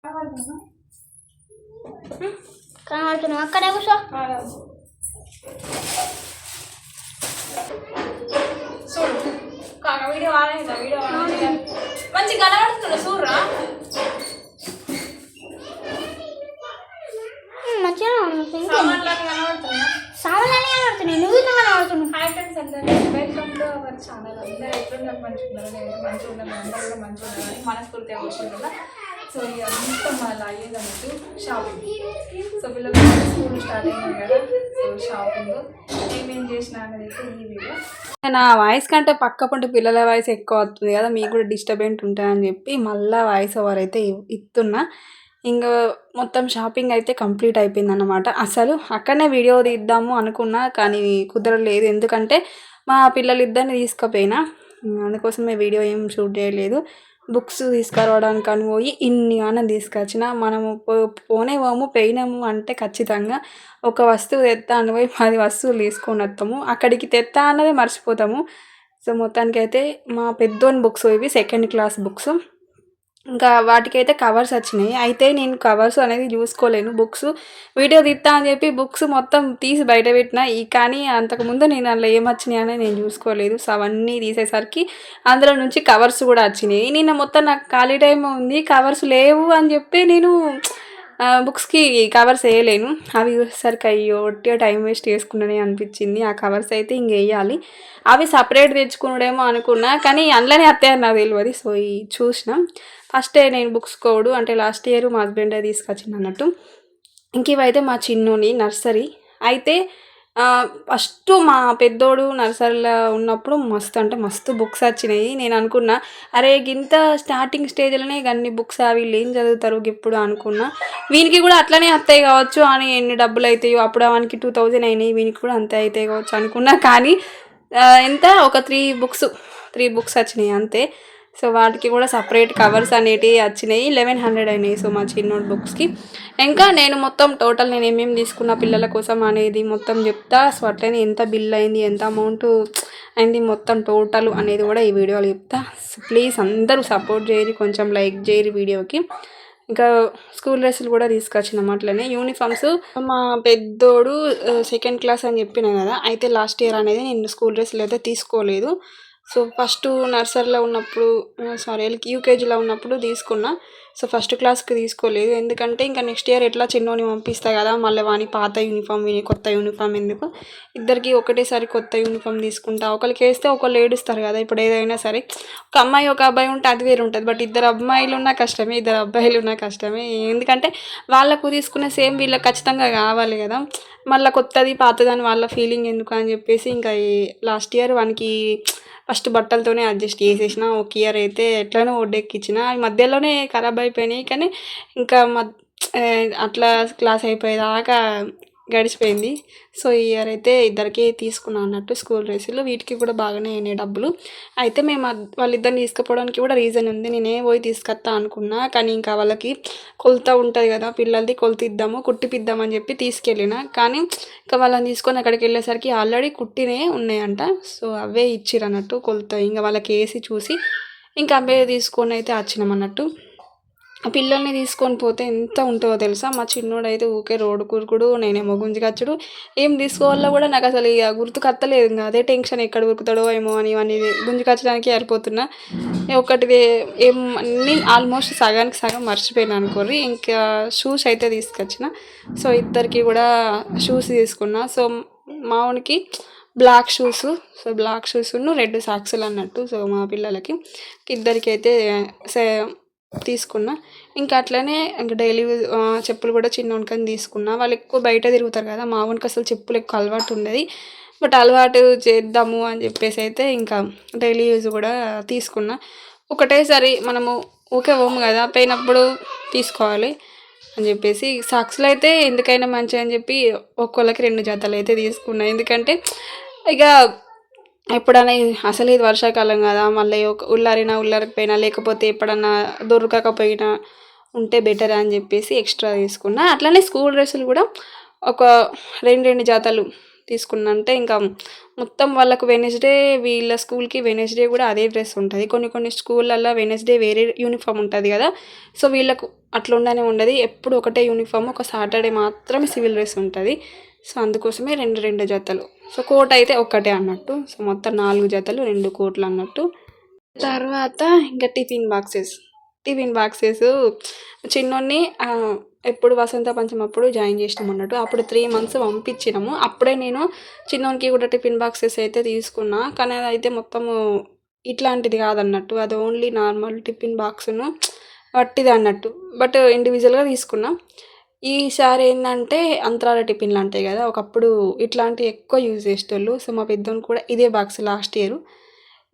కనబడుతున్నావు అక్కడే కూర్చో. చూడు వీడియో ఆడైందా? వీడియో మంచి కనబడుతున్నా చూడరా. మంచిగా సామాన్లు కనబడుతున్నా. సామాన్లు కనబడుతున్నాయి. నువ్వు కనబడుతున్నావు. హాయ్ ఫ్రెండ్స్ అందరూ, వెల్కమ్ టు అవర్ ఛానల్. అందరూ ఎట్లున్నారు? మంచిగా ఉన్నారు. నేను మంచిగా ఉన్నాను. అందరూ కూడా మంచిగా ఉన్నారని మనస్ఫూర్తిగా వచ్చిందా. సో ఇక అంతా మళ్ళీ అయ్యేదన్నట్టు షాపింగ్. సో పిల్లలు స్కూల్ స్టార్ట్ అయినాయి కదా. సో షాపింగ్ ఏమేం చేసినా అనేది అయితే ఈ వీడియో. నా వాయిస్ కంటే పక్క పంట పిల్లల వాయిస్ ఎక్కువ వస్తుంది కదా, మీకు కూడా డిస్టర్బెంట్ ఉంటాయని చెప్పి మళ్ళీ వాయిస్ ఓవర్ అయితే ఇస్తున్నా. ఇంకా మొత్తం షాపింగ్ అయితే కంప్లీట్ అయిపోయింది అన్నమాట. అసలు అక్కడనే వీడియో తీద్దాము అనుకున్నా కానీ కుదరలేదు, ఎందుకంటే మా పిల్లలు ఇద్దరిని తీసుకుపోయినా, అందుకోసమే వీడియో ఏం షూట్ చేయలేదు. బుక్స్ తీసుకురావడానికి అని పోయి ఇన్ని ఆనం తీసుకొచ్చిన. మనము పోయినాము అంటే ఖచ్చితంగా ఒక వస్తువు తెత్తా అని పోయి 10 వస్తువులు తీసుకొని వస్తాము. అక్కడికి తెత్తా అన్నదే మర్చిపోతాము. సో మొత్తానికైతే మా పెద్దోని బుక్స్ ఇవి సెకండ్ క్లాస్ బుక్స్. ఇంకా వాటికైతే కవర్స్ వచ్చినాయి. అయితే నేను కవర్స్ అనేది చూసుకోలేను. బుక్స్ వీడియో తీస్తా అని చెప్పి బుక్స్ మొత్తం తీసి బయట పెట్టినా. కానీ అంతకుముందు నేను అందులో ఏమొచ్చినాయి అనేది నేను చూసుకోలేదు. సో అవన్నీ తీసేసరికి అందులో నుంచి కవర్స్ కూడా వచ్చినాయి. నిన్న మొత్తం నాకు ఖాళీ టైం ఉంది, కవర్స్ లేవు అని చెప్పి నేను బుక్స్కి కవర్స్ వేయలేను. అవి చూసేసరికి అయ్యో ఒట్టిగా టైం వేస్ట్ చేసుకున్నానే అనిపించింది. ఆ కవర్స్ అయితే ఇంక వేయాలి. అవి సపరేట్ తెచ్చుకున్నాడేమో అనుకున్నా, కానీ అందులోనే అత్తయ్య నాకు తెలియదు. సో చూసిన ఫస్టే నేను బుక్స్ కోడు అంటే లాస్ట్ ఇయర్ మా హస్బెండ్ తీసుకొచ్చింది అన్నట్టు. ఇంక ఇవైతే మా చిన్నోని నర్సరీ. అయితే ఫస్ట్ మా పెద్దోడు నర్సరీలో ఉన్నప్పుడు మస్తు అంటే మస్తు బుక్స్ వచ్చినాయి. నేను అనుకున్నా అరే గింత స్టార్టింగ్ స్టేజ్లోనే అన్ని బుక్స్ వీళ్ళు ఏం చదువుతారు ఇప్పుడు అనుకున్నా. వీనికి కూడా అట్లనే వస్తాయి కావచ్చు అని, ఎన్ని డబ్బులు అవుతాయో అప్పుడు వానికి 2000 అయినాయి, వీనికి కూడా అంతే అవుతాయి కావచ్చు అనుకున్నా. కానీ ఎంత ఒక 3 బుక్స్ వచ్చినాయి అంతే. సో వాటికి కూడా సపరేట్ కవర్స్ అనేటివి వచ్చినాయి. 1100 అయినాయి. సో మా చిన్నోట్ బుక్స్కి. ఇంకా నేను మొత్తం టోటల్ నేను ఏమేమి తీసుకున్న పిల్లల కోసం అనేది మొత్తం చెప్తా. సో అట్లనే ఎంత బిల్ అయింది, ఎంత అమౌంట్ అయింది మొత్తం టోటల్ అనేది కూడా ఈ వీడియోలో చెప్తా. సో ప్లీజ్ అందరూ సపోర్ట్ చేయరు, కొంచెం లైక్ చేయరు వీడియోకి. ఇంకా స్కూల్ డ్రెస్సులు కూడా తీసుకొచ్చినాం. అట్లనే యూనిఫామ్స్ మా పెద్దోడు సెకండ్ క్లాస్ అని చెప్పినా కదా. అయితే లాస్ట్ ఇయర్ అనేది నేను స్కూల్ డ్రెస్సులు అయితే తీసుకోలేదు. సో ఫస్ట్ నర్సరీలో ఉన్నప్పుడు యూకేజీలో ఉన్నప్పుడు తీసుకున్నా. సో ఫస్ట్ క్లాస్కి తీసుకోలేదు, ఎందుకంటే ఇంకా నెక్స్ట్ ఇయర్ ఎట్లా చిన్నోని పంపిస్తా కదా, మళ్ళీ వాని పాత యూనిఫామ్ విని కొత్త యూనిఫామ్ ఎందుకు, ఇద్దరికి ఒకటేసారి కొత్త యూనిఫామ్ తీసుకుంటా. ఒకరికి వేస్తే ఒకళ్ళు ఏడుస్తారు కదా. ఇప్పుడు ఏదైనా సరే ఒక అమ్మాయి ఒక అబ్బాయి ఉంటే అది వేరు ఉంటుంది. బట్ ఇద్దరు అమ్మాయిలు ఉన్నా కష్టమే, ఇద్దరు అబ్బాయిలు ఉన్నా కష్టమే. ఎందుకంటే వాళ్ళకు తీసుకునే సేమ్ వీళ్ళకి ఖచ్చితంగా కావాలి కదా. మళ్ళీ కొత్తది పాతది అని వాళ్ళ ఫీలింగ్ ఎందుకు అని చెప్పేసి ఇంకా లాస్ట్ ఇయర్ వానికి ఫస్ట్ బట్టలతోనే అడ్జస్ట్ చేసేసిన. ఒక ఇయర్ అయితే ఎట్లనో ఒడ్డెక్కించిన. ఈ మధ్యలోనే ఖరాబ్ అయిపోయినాయి, కానీ ఇంకా అట్లా క్లాస్ అయిపోయేదాకా గడిచిపోయింది. సో ఈ ఇయర్ అయితే ఇద్దరికి తీసుకున్నాను అన్నట్టు స్కూల్ డ్రెస్సులు. వీటికి కూడా బాగానే అయినాయి డబ్బులు. అయితే మేము వాళ్ళిద్దరిని తీసుకుపోవడానికి కూడా రీజన్ ఉంది. నేనే పోయి తీసుకొస్తా అనుకున్నా, కానీ ఇంకా వాళ్ళకి కొలత ఉంటుంది కదా, పిల్లలది కొలత ఇద్దాము కుట్టిపిద్దామని చెప్పి తీసుకెళ్ళిన. కానీ ఇంకా వాళ్ళని తీసుకొని అక్కడికి వెళ్ళేసరికి ఆల్రెడీ కుట్టినే ఉన్నాయంట. సో అవే ఇచ్చిరు అన్నట్టు కొలత. ఇంకా వాళ్ళకి వేసి చూసి ఇంకా అవే తీసుకొని అయితే వచ్చినాం అన్నట్టు. ఆ పిల్లల్ని తీసుకొని పోతే ఎంత ఉంటుందో తెలుసా. మా చిన్నోడు అయితే ఊకే రోడ్డు కురుకుడు, నేనేమో గుంజుకచ్చుడు. ఏం తీసుకోవాలో కూడా నాకు అసలు ఇక గుర్తుకత్తలేదు. ఇంకా అదే టెన్షన్, ఎక్కడ ఉరుకుతాడో ఏమో అని ఇవన్నీ గుంజుకచ్చడానికి సరిపోతున్నా. ఒకటి ఏం అన్నీ ఆల్మోస్ట్ సగానికి సగం మర్చిపోయినా అనుకోర్రి. ఇంకా షూస్ అయితే తీసుకొచ్చిన. సో ఇద్దరికి కూడా షూస్ తీసుకున్నా. సో మావునికి బ్లాక్ షూస్, సో బ్లాక్ షూస్ను రెడ్ సాక్సులు అన్నట్టు. సో మా పిల్లలకి ఇద్దరికి అయితే తీసుకున్నా. ఇంకా అట్లనే ఇంకా డైలీ చెప్పులు కూడా చిన్నోనికని తీసుకున్నా. వాళ్ళు ఎక్కువ బయట తిరుగుతారు కదా, మావునికి అసలు చెప్పులు ఎక్కువ అలవాటు ఉండేది. బట్ అలవాటు చేద్దాము అని చెప్పేసి అయితే ఇంకా డైలీ యూజ్ కూడా తీసుకున్నా. ఒకటేసారి మనము ఊకే పోము కదా, పోయినప్పుడు తీసుకోవాలి అని చెప్పేసి సాక్స్లు అయితే ఎందుకైనా మంచిగా అని చెప్పి ఒక్కొక్కరికి 2 జతలు అయితే తీసుకున్నా. ఎందుకంటే ఇక ఎప్పుడైనా అసలు ఇది వర్షాకాలం కదా, మళ్ళీ ఉల్లరిపోయినా లేకపోతే ఎప్పుడన్నా దొరకకపోయినా ఉంటే బెటర్ అని చెప్పేసి ఎక్స్ట్రా తీసుకున్నా. అట్లనే స్కూల్ డ్రెస్సులు కూడా ఒక 2 జతలు తీసుకున్నా. అంటే ఇంకా మొత్తం వాళ్ళకు వెనస్డే, వీళ్ళ స్కూల్కి వెనస్డే కూడా అదే డ్రెస్ ఉంటుంది. కొన్ని స్కూళ్ళల్లో వెనస్డే వేరే యూనిఫామ్ ఉంటుంది కదా. సో వీళ్ళకు అట్లా ఉండనే ఉండదు, ఎప్పుడు ఒకటే యూనిఫామ్. ఒక సాటర్డే మాత్రమే సివిల్ డ్రెస్ ఉంటుంది. సో అందుకోసమే 2 జతలు. సో కోట్ అయితే ఒక్కటే అన్నట్టు. సో మొత్తం 4 జతలు 2 కోట్లు అన్నట్టు. తర్వాత ఇంకా టిఫిన్ బాక్సెస్ చిన్నోడిని ఎప్పుడు వసంత పంచమి అప్పుడు జాయిన్ చేసినాం అన్నట్టు. అప్పుడు 3 months పంపించినాము. అప్పుడే నేను చిన్నోనికి కూడా టిఫిన్ బాక్సెస్ అయితే తీసుకున్నా. కానీ అది అయితే మొత్తము ఇట్లాంటిది కాదన్నట్టు, అది ఓన్లీ నార్మల్ టిఫిన్ బాక్స్ను వట్టిది అన్నట్టు. బట్ ఇండివిజువల్గా తీసుకున్నా. ఈసారి ఏంటంటే అంతరాల టిఫిన్లు ఉంటాయి కదా, ఒకప్పుడు ఇట్లాంటివి ఎక్కువ యూజ్ చేసేటోళ్ళు. సో మా పెద్దోని కూడా ఇదే బాక్స్ లాస్ట్ ఇయర్.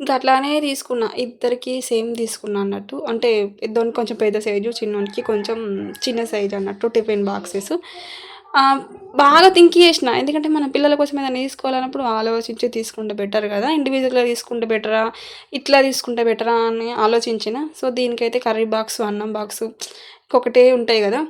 ఇంకా అట్లానే తీసుకున్నా, ఇద్దరికి సేమ్ తీసుకున్నా అన్నట్టు. అంటే పెద్దోనికి కొంచెం పెద్ద సైజు, చిన్నోనికి కొంచెం చిన్న సైజు అన్నట్టు టిఫిన్ బాక్సెస్. బాగా థింక్ చేసిన, ఎందుకంటే మన పిల్లల కోసం ఏదైనా తీసుకోవాలన్నప్పుడు ఆలోచించి తీసుకుంటే బెటర్ కదా, ఇండివిజువల్గా తీసుకుంటే బెటరా, ఇట్లా తీసుకుంటే బెటరా అని ఆలోచించిన. సో దీనికైతే కర్రీ బాక్స్, అన్నం బాక్స్ ఇంకొకటే ఉంటాయి కదా.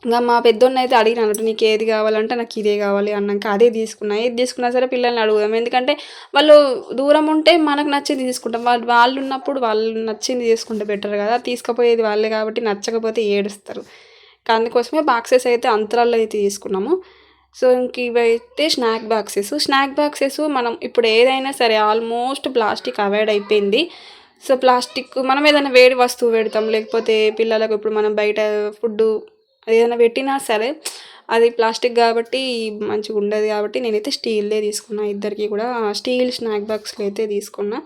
ఇంకా మా పెద్దోడిని అయితే అడిగిన అన్నట్టు, నీకు ఏది కావాలంటే నాకు ఇదే కావాలి అన్నాక అదే తీసుకున్నా. ఏది తీసుకున్నా సరే పిల్లల్ని అడుగుదాం, ఎందుకంటే వాళ్ళు దూరం ఉంటే మనకు నచ్చింది తీసుకుంటాం. వాళ్ళు ఉన్నప్పుడు వాళ్ళు నచ్చింది తీసుకుంటే బెటర్ కదా, తీసుకుపోయేది వాళ్ళే కాబట్టి నచ్చకపోతే ఏడుస్తారు. అందుకోసమే బాక్సెస్ అయితే అంతరాల్లో అయితే తీసుకున్నాము. సో ఇంక ఇవైతే స్నాక్ బాక్సెస్ మనం ఇప్పుడు ఏదైనా సరే ఆల్మోస్ట్ ప్లాస్టిక్ అవాయిడ్ అయిపోయింది. సో ప్లాస్టిక్ మనం ఏదైనా వేడి వస్తువు పెడతాం, లేకపోతే పిల్లలకు ఇప్పుడు మనం బయట ఫుడ్డు ఏదైనా పెట్టినా సరే అది ప్లాస్టిక్ కాబట్టి మంచిగా ఉండదు. కాబట్టి నేనైతే స్టీల్దే తీసుకున్నా. ఇద్దరికి కూడా స్టీల్ స్నాక్ బాక్స్లు అయితే తీసుకున్నా.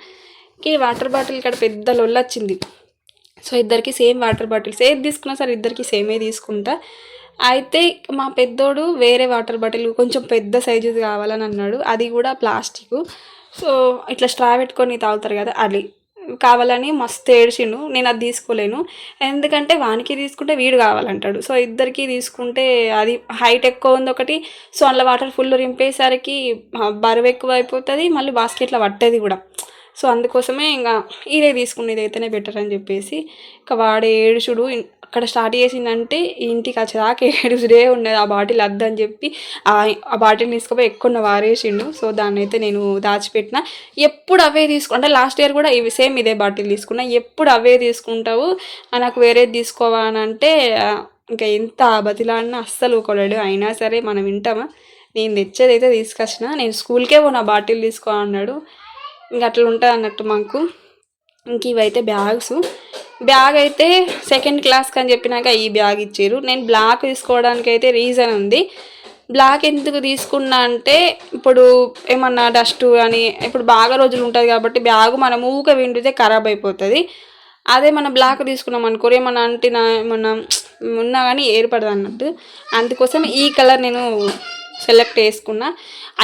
ఈ వాటర్ బాటిల్ ఇక్కడ పెద్ద లొల్లి వచ్చింది. సో ఇద్దరికి సేమ్ వాటర్ బాటిల్స్, ఏది తీసుకున్నా సరే ఇద్దరికి సేమే తీసుకుంటా. అయితే మా పెద్దోడు వేరే వాటర్ బాటిల్ కొంచెం పెద్ద సైజుది కావాలని అన్నాడు, అది కూడా ప్లాస్టిక్. సో ఇట్లా స్ట్రా పెట్టుకొని తాగుతారు కదా, అది కావాలని మస్తు ఏడ్చిండు. నేను అది తీసుకోలేను, ఎందుకంటే వానికి తీసుకుంటే వీడు కావాలంటాడు. సో ఇద్దరికి తీసుకుంటే అది హైట్ ఎక్కువ ఉంది ఒకటి. సో అందులో వాటర్ ఫుల్ రింపేసరికి బరువు ఎక్కువ అయిపోతుంది, మళ్ళీ బాస్కెట్లో పట్టేది కూడా. సో అందుకోసమే ఇంకా ఇదే తీసుకునేది అయితేనే బెటర్ అని చెప్పేసి ఇంకా వాడే ఏడుచుడు అక్కడ స్టార్ట్ చేసిందంటే ఇంటికి వచ్చేదాకా ఏడుచుడే ఉన్నది. ఆ బాటిల్ వద్దని చెప్పి ఆ బాటిల్ తీసుకుపోయి ఎక్కువ వారేసిండు. సో దాన్ని అయితే నేను దాచిపెట్టిన. ఎప్పుడు అవే అంటే లాస్ట్ ఇయర్ కూడా ఇవి సేమ్ ఇదే బాటిల్ తీసుకున్నా. ఎప్పుడు అవే తీసుకుంటావు, నాకు వేరేది తీసుకోవా అని అంటే ఇంకా ఎంత బతిలాడినా అస్సలు ఊకోలేడు. అయినా సరే మనం వింటామా, నేను తెచ్చేది అయితే తీసుకొచ్చిన, నేను స్కూల్కే పోనా బాటిల్ తీసుకో అన్నాడు. ఇంకా అట్లా ఉంటుంది అన్నట్టు మాకు. ఇంక ఇవైతే బ్యాగ్ అయితే 2nd క్లాస్కి అని చెప్పినాక ఈ బ్యాగ్ ఇచ్చారు. నేను బ్లాక్ తీసుకోవడానికి అయితే రీజన్ ఉంది. బ్లాక్ ఎందుకు తీసుకున్నా అంటే ఇప్పుడు ఏమన్నా డస్ట్ అని ఇప్పుడు బాగా రోజులు ఉంటుంది కాబట్టి బ్యాగు మనం ఊక విండితే ఖరాబ్ అయిపోతుంది. అదే మనం బ్లాక్ తీసుకున్నాం అనుకో, ఏమన్నా అంటినా ఏమన్నా ఉన్నా కానీ ఏర్పడదు అన్నట్టు. అందుకోసం ఈ కలర్ నేను సెలెక్ట్ చేసుకున్నా.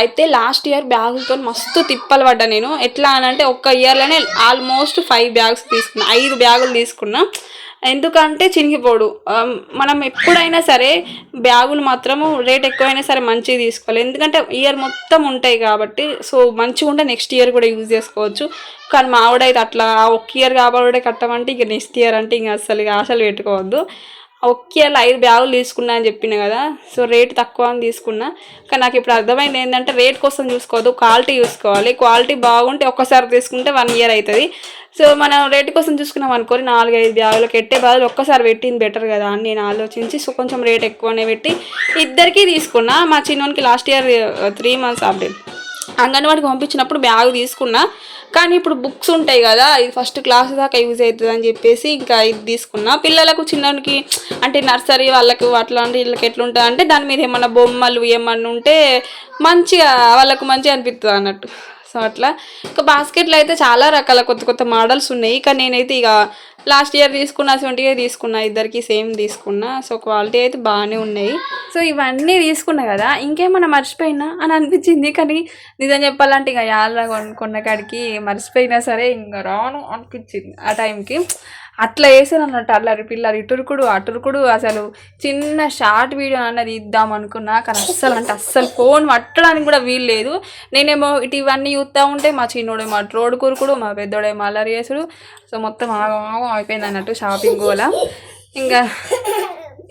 అయితే లాస్ట్ ఇయర్ బ్యాగులతో మస్తు తిప్పలు పడ్డా నేను. ఎట్లా అని అంటే ఒక్క ఇయర్లోనే ఆల్మోస్ట్ 5 బ్యాగ్స్ తీసుకున్నా, 5 బ్యాగులు తీసుకున్నా. ఎందుకంటే చినిగిపోడు. మనం ఎప్పుడైనా సరే బ్యాగులు మాత్రము రేట్ ఎక్కువైనా సరే మంచిగా తీసుకోవాలి, ఎందుకంటే ఇయర్ మొత్తం ఉంటాయి కాబట్టి. సో మంచిగా ఉంటే నెక్స్ట్ ఇయర్ కూడా యూజ్ చేసుకోవచ్చు. కానీ మా ఆవిడైతే అట్లా ఒక్క ఇయర్ కాబట్టి కట్టమంటే ఇక నెక్స్ట్ ఇయర్ అంటే ఇంకా ఆశలు పెట్టుకోవద్దు. ఒకే 5 బ్యాగులు తీసుకున్నా అని చెప్పిన కదా. సో రేట్ తక్కువ అని తీసుకున్నా. కానీ నాకు ఇప్పుడు అర్థమైంది ఏంటంటే రేట్ కోసం చూసుకోవద్దు, క్వాలిటీ చూసుకోవాలి. క్వాలిటీ బాగుంటే ఒక్కసారి తీసుకుంటే 1 year అవుతుంది. సో మనం రేట్ కోసం చూసుకున్నాం అనుకోని 4-5 బ్యాగులకు పెట్టే బదులు ఒక్కసారి పెట్టింది బెటర్ కదా అని నేను ఆలోచించి సో కొంచెం రేట్ ఎక్కువనే పెట్టి ఇద్దరికీ తీసుకున్నా. మా చిన్నోనికి లాస్ట్ ఇయర్ 3 months అప్డేట్ అంగన్వాడికి పంపించినప్పుడు బ్యాగ్ తీసుకున్నా. కానీ ఇప్పుడు బుక్స్ ఉంటాయి కదా, ఇది 1st క్లాస్ దాకా యూజ్ అవుతుంది అని చెప్పేసి ఇంకా ఇది తీసుకున్నా. పిల్లలకు చిన్నకి అంటే నర్సరీ వాళ్ళకు అట్లాంటి వీళ్ళకి ఎట్లుంటుంది అంటే దాని మీద ఏమన్నా బొమ్మలు ఏమన్నా ఉంటే మంచిగా వాళ్ళకు మంచిగా అనిపిస్తుంది అన్నట్టు. సో అట్లా ఇంకా బాస్కెట్లు అయితే చాలా రకాల కొత్త మోడల్స్ ఉన్నాయి. కానీ నేనైతే ఇక లాస్ట్ ఇయర్ తీసుకున్నా 20 తీసుకున్నా, ఇద్దరికి సేమ్ తీసుకున్నా. సో క్వాలిటీ అయితే బాగానే ఉన్నాయి. సో ఇవన్నీ తీసుకున్నా కదా, ఇంకేమన్నా మర్చిపోయినా అని అనిపించింది. కానీ నిజం చెప్పాలంటే ఇక యాళ్ళ కొన్న కాడికి మర్చిపోయినా సరే ఇంకా రాను అనిపించింది ఆ టైంకి. అట్లా వేసాను అన్నట్టు అల్లరి పిల్లలు అటురుకుడు అసలు చిన్న షార్ట్ వీడియో అన్నది ఇద్దాం అనుకున్నా. కానీ అస్సలు ఫోన్ పట్టడానికి కూడా వీలు లేదు. నేనేమో ఇవన్నీ చూస్తూ ఉంటే మా చిన్నోడేమో రోడ్డు కురుకుడు, మా పెద్దోడేమో అల్లరి చేసుడు. సో మొత్తం ఆగం అయిపోయింది అన్నట్టు షాపింగ్ కూడా. ఇంకా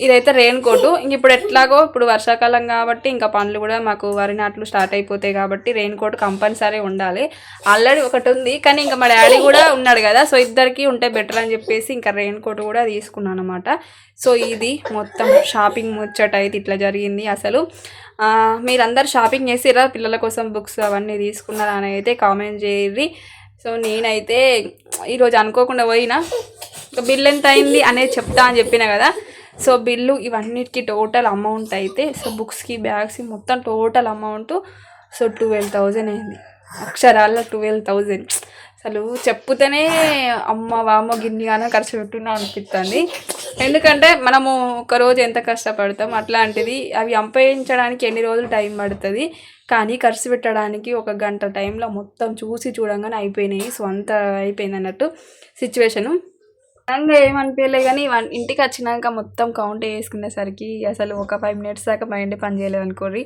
ఇదైతే రెయిన్ కోటు. ఇంక ఇప్పుడు ఎట్లాగో ఇప్పుడు వర్షాకాలం కాబట్టి ఇంకా పనులు కూడా మాకు వరి నాట్లు స్టార్ట్ అయిపోతాయి కాబట్టి రెయిన్ కోట్ కంపల్సరీ ఉండాలి. ఆల్రెడీ ఒకటి ఉంది కానీ ఇంకా మా డాడీ కూడా ఉన్నాడు కదా, సో ఇద్దరికి ఉంటే బెటర్ అని చెప్పేసి ఇంకా రెయిన్ కోట్ కూడా తీసుకున్నాను అనమాట. సో ఇది మొత్తం షాపింగ్ ముచ్చట అయితే ఇట్లా జరిగింది. అసలు మీరందరు షాపింగ్ చేసిరా, పిల్లల కోసం బుక్స్ అవన్నీ తీసుకున్నారా అని అయితే కామెంట్ చేయర్రి. సో నేనైతే ఈరోజు అనుకోకుండా పోయినా, బిల్ ఎంత అయింది అనేది చెప్తా అని చెప్పిన కదా. సో బిల్లు ఇవన్నిటికీ టోటల్ అమౌంట్ అయితే, సో బుక్స్కి బ్యాగ్స్కి మొత్తం టోటల్ అమౌంట్ సో 12,000 అయింది. అక్షరాల 12,000. అసలు చెప్పుతేనే అమ్మ వామ గిన్నెగానో ఖర్చు పెట్టున్నా అనిపిస్తుంది. ఎందుకంటే మనము ఒకరోజు ఎంత కష్టపడతాం, అట్లాంటిది అవి అంపయించడానికి ఎన్ని రోజులు టైం పడుతుంది, కానీ ఖర్చు పెట్టడానికి 1 గంట టైంలో మొత్తం చూసి చూడంగానే అయిపోయినాయి. సో అంత అయిపోయింది అన్నట్టు సిచ్యువేషను. అంగా ఏమనిపించలే కానీ ఇంటికి వచ్చినాక మొత్తం కౌంట్ వేసుకునేసరికి అసలు ఒక 5 minutes దాకా మైండ్ పని చేయలేదు అనుకోర్రి.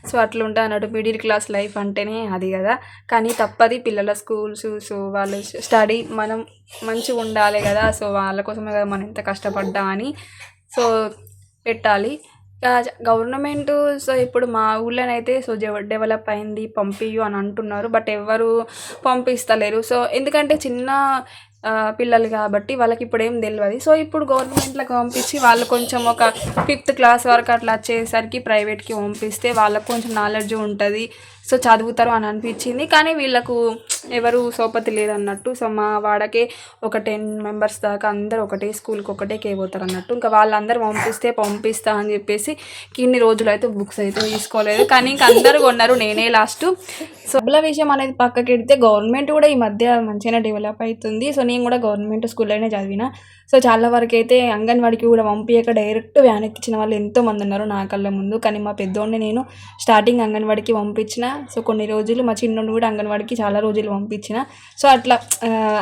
సో అట్లుంటా అన్నట్టు మిడిల్ క్లాస్ లైఫ్ అంటేనే అది కదా. కానీ తప్పది, పిల్లల స్కూల్స్, సో వాళ్ళు స్టడీ మనం మంచిగా ఉండాలి కదా. సో వాళ్ళ కోసమే కదా మనం ఎంత కష్టపడ్డా అని సో పెట్టాలి. గవర్నమెంట్ సో ఇప్పుడు మా ఊళ్ళోనైతే సో డెవలప్ అయింది పంపియు అని అంటున్నారు, బట్ ఎవరు పంపిస్తలేరు. సో ఎందుకంటే చిన్న పిల్లలు కాబట్టి వాళ్ళకి ఇప్పుడు ఏం తెలియదు. సో ఇప్పుడు గవర్నమెంట్లోకి పంపించి వాళ్ళు కొంచెం ఒక 5th class వరకు అట్లా వచ్చేసరికి ప్రైవేట్కి పంపిస్తే వాళ్ళకు కొంచెం నాలెడ్జ్ ఉంటుంది, సో చదువుతారు అని అనిపించింది. కానీ వీళ్ళకు ఎవరు సోపతి లేదన్నట్టు. సో మా వాడకే ఒక 10 members దాకా అందరూ ఒకటే స్కూల్కి ఒకటే పోతారు అన్నట్టు. ఇంకా వాళ్ళందరూ పంపిస్తా అని చెప్పేసి ఇన్ని రోజులు అయితే బుక్స్ అయితే తీసుకోలేదు. కానీ ఇంకా అందరూ కొన్నారు, నేనే లాస్ట్. సో డబ్బుల విషయం అనేది పక్కకి పెడితే గవర్నమెంట్ కూడా ఈ మధ్య మంచిగా డెవలప్ అవుతుంది. సో నేను కూడా గవర్నమెంట్ స్కూల్లోనే చదివిన. సో చాలా వరకు అయితే అంగన్వాడికి కూడా పంపించక డైరెక్ట్ వ్యాన్ ఎక్కించిన వాళ్ళు ఎంతోమంది ఉన్నారు నా కళ్ళ ముందు. కానీ మా పెద్దోడిని నేను స్టార్టింగ్ అంగన్వాడికి పంపించిన. సో కొన్ని రోజులు మా చిన్నోడిని కూడా అంగన్వాడికి చాలా రోజులు పంపించిన. సో అట్లా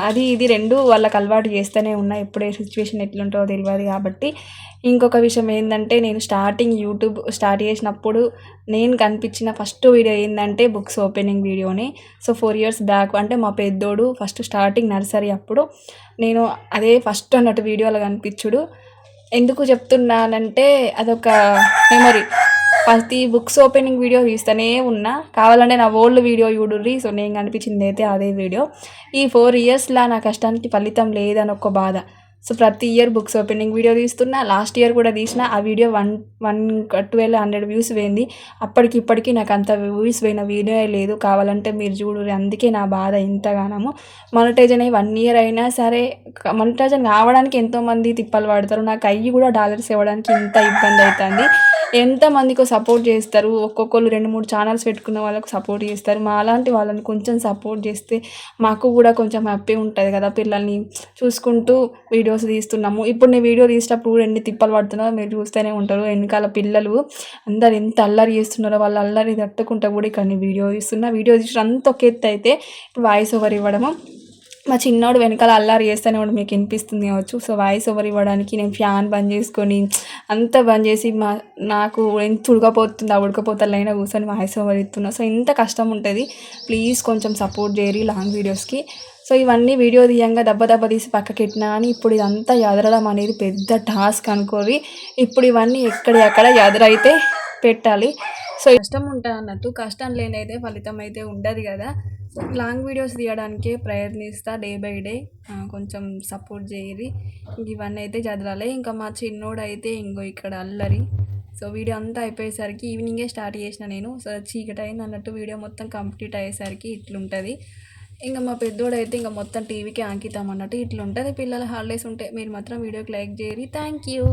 అది ఇది 2 వాళ్ళకి అలవాటు చేస్తూనే ఉన్నా. ఎప్పుడే సిచ్యువేషన్ ఎట్లుంటుందో తెలియదు కాబట్టి. ఇంకొక విషయం ఏంటంటే, నేను స్టార్టింగ్ యూట్యూబ్ స్టార్ట్ చేసినప్పుడు నేను కనిపించిన ఫస్ట్ వీడియో ఏంటంటే బుక్స్ ఓపెనింగ్ వీడియోని. సో 4 years బ్యాక్, అంటే మా పెద్దోడు ఫస్ట్ స్టార్టింగ్ నర్సరీ అప్పుడు నేను అదే ఫస్ట్ అన్నట్టు వీడియోలో కనిపించుడు. ఎందుకు చెప్తున్నానంటే అదొక మెమరీ. ప్రతి బుక్స్ ఓపెనింగ్ వీడియో తీస్తూనే ఉన్నా, కావాలంటే నా ఓల్డ్ వీడియో చూడుర్రి. సో నేను కనిపించింది అయితే అదే వీడియో. ఈ 4 yearsలో నా కష్టానికి ఫలితం లేదని ఒక బాధ. సో ప్రతి ఇయర్ బుక్స్ ఓపెనింగ్ వీడియో తీస్తున్నా. లాస్ట్ ఇయర్ కూడా తీసిన. ఆ వీడియో 11200 వ్యూస్ పోయింది. అప్పటికి ఇప్పటికీ నాకు అంత వ్యూస్ పోయిన వీడియో లేదు. కావాలంటే మీరు చూడరు. అందుకే నా బాధ ఇంతగానము. మానిటైజన్ అయ్యి 1 year అయినా సరే, మానిటైజన్ కావడానికి ఎంతోమంది తిప్పలు పడతారు. నాకు అయ్యి కూడా $1 ఇవ్వడానికి ఇంత ఇబ్బంది అవుతుంది. ఎంతమందికో సపోర్ట్ చేస్తారు. ఒక్కొక్కరు 2-3 ఛానల్స్ పెట్టుకున్న వాళ్ళకు సపోర్ట్ చేస్తారు. మా అలాంటి వాళ్ళని కొంచెం సపోర్ట్ చేస్తే మాకు కూడా కొంచెం హ్యాపీ ఉంటుంది కదా. పిల్లల్ని చూసుకుంటూ వీడియోస్ తీస్తున్నాము. ఇప్పుడు నేను వీడియో తీసేటప్పుడు ఎన్ని తిప్పలు పడుతున్నారో మీరు చూస్తూనే ఉంటారు. వెనకాల పిల్లలు అందరు ఎంత అల్లరి చేస్తున్నారో, వాళ్ళు అల్లరి తట్టుకుంటా కూడా ఇక్కడ వీడియో తీస్తున్నా. వీడియో తీసిన అంత ఒక ఎత్తు అయితే ఇప్పుడు వాయిస్ ఓవర్ ఇవ్వడము. మా చిన్నోడు వెనకాల అల్లారి చేస్తూనే కూడా మీకు వినిపిస్తుంది కావచ్చు. సో వాయిస్ ఓవర్ ఇవ్వడానికి నేను ఫ్యాన్ బంద్ చేసుకొని అంతా బంద్ చేసి నాకు ఎంత ఉడకపోతుంది, ఆ ఉడకపోతలైనా కూర్చొని వాయిస్ ఓవర్ ఇస్తున్నా. సో ఇంత కష్టం ఉంటుంది. ప్లీజ్ కొంచెం సపోర్ట్ చేయరు లాంగ్ వీడియోస్కి. సో ఇవన్నీ వీడియో తీయంగా దెబ్బ తీసి పక్కకెట్టినా అని ఇప్పుడు ఇదంతా ఎదరడం అనేది పెద్ద టాస్క్ అనుకోరి. ఇప్పుడు ఇవన్నీ ఎక్కడ ఎదరైతే పెట్టాలి. సో కష్టం ఉంటుంది అన్నట్టు. కష్టం లేనైతే ఫలితం అయితే ఉండదు కదా. సో లాంగ్ వీడియోస్ తీయడానికే ప్రయత్నిస్తా డే బై డే. కొంచెం సపోర్ట్ చేయరి. ఇవన్నీ అయితే చదవాలి. ఇంకా మా చిన్నోడు అయితే ఇక్కడ అల్లరి. సో వీడియో అంతా అయిపోయేసరికి ఈవినింగే స్టార్ట్ చేసిన నేను. సో చీకటి అయింది అన్నట్టు వీడియో మొత్తం కంప్లీట్ అయ్యేసరికి ఇట్లుంటుంది. ఇంకా మా పెద్దోడు అయితే మొత్తం టీవీకి అంకితం అన్నట్టు ఇట్లుంటుంది. పిల్లల హాలిడేస్ ఉంటే మీరు మాత్రం వీడియోకి లైక్ చేయరి. Thank you.